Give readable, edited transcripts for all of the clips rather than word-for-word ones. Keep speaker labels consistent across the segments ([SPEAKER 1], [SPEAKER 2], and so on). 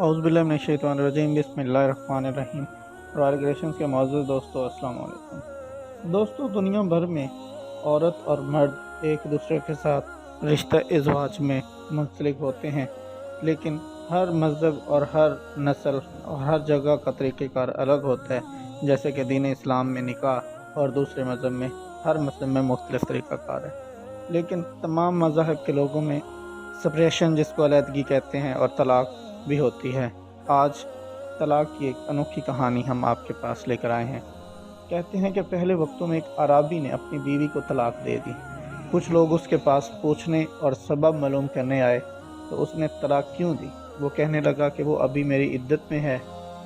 [SPEAKER 1] औज़ुबिल्लाहिमिनश्शैतानिर्रजीम बिस्मिल्लाहिर्रहमानिर्रहीम। Royal creations के मौजूद दोस्तों, अस्सलाम वालेकुम। दोस्तों, दुनिया भर में औरत और मर्द एक दूसरे के साथ रिश्ता इज़वाज में मुंसलिक होते हैं, लेकिन हर मज़हब और हर नस्ल और हर जगह का तरीक़ेकार अलग होता है। जैसे कि दीन इस्लाम में निकाह और दूसरे मज़हब में हर मज़हब में मुख्तलिफ़ तरीक़ाकार है, लेकिन तमाम मज़ाहिब के लोगों में सेपरेशन, जिसको अलहदगी कहते हैं, और तलाक़ भी होती है। आज तलाक़ की एक अनोखी कहानी हम आपके पास लेकर आए हैं। कहते हैं कि पहले वक्तों में एक अराबी ने अपनी बीवी को तलाक़ दे दी। कुछ लोग उसके पास पूछने और सबब मालूम करने आए तो उसने तलाक़ क्यों दी। वो कहने लगा कि वो अभी मेरी इद्दत में है,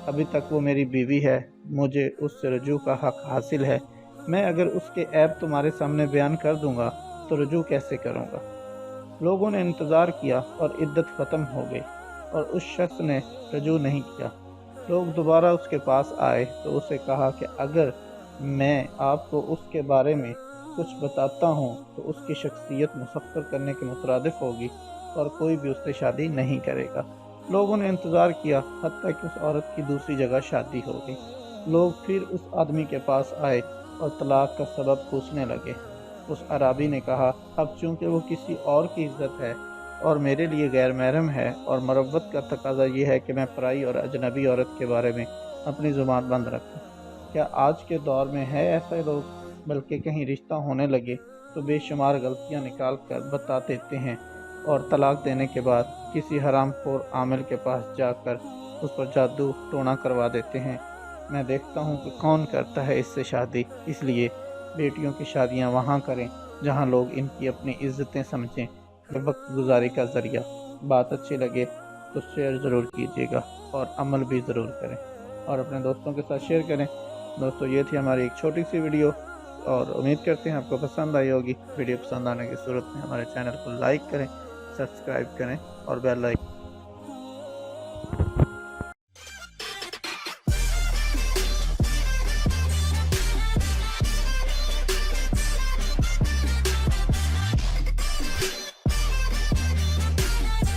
[SPEAKER 1] अभी तक वो मेरी बीवी है, मुझे उससे रुजू का हक़ हासिल है। मैं अगर उसके ऐब तुम्हारे सामने बयान कर दूंगा तो रुजू कैसे करूँगा। लोगों ने इंतज़ार किया और इद्दत ख़त्म हो गई और उस शख्स ने रुजू नहीं किया। लोग दोबारा उसके पास आए तो उसे कहा कि अगर मैं आपको उसके बारे में कुछ बताता हूँ तो उसकी शख्सियत मुसख्खर करने के मुतरादिफ होगी और कोई भी उससे शादी नहीं करेगा। लोगों ने इंतज़ार किया हत्ता कि उस औरत की दूसरी जगह शादी हो गई। लोग फिर उस आदमी के पास आए और तलाक़ का सबब पूछने लगे। उस अराबी ने कहा, अब चूँकि वो किसी और की इज्जत है और मेरे लिए गैर महरम है और मरवत का तकाजा ये है कि मैं पराई और अजनबी औरत के बारे में अपनी ज़ुबान बंद रखूं। क्या आज के दौर में है ऐसे लोग? बल्कि कहीं रिश्ता होने लगे तो बेशुमार गलतियां निकाल कर बता देते हैं और तलाक देने के बाद किसी हरामखोर आमिल के पास जाकर उस पर जादू टोना करवा देते हैं। मैं देखता हूँ कि कौन करता है इससे शादी, इसलिए बेटियों की शादियाँ वहाँ करें जहाँ लोग इनकी अपनी इज्जतें समझें, वक्त गुजारी का ज़रिया। बात अच्छी लगे तो शेयर ज़रूर कीजिएगा और अमल भी ज़रूर करें और अपने दोस्तों के साथ शेयर करें। दोस्तों, ये थी हमारी एक छोटी सी वीडियो और उम्मीद करते हैं आपको पसंद आई होगी। वीडियो पसंद आने की सूरत में हमारे चैनल को लाइक करें, सब्सक्राइब करें और बेल आइकन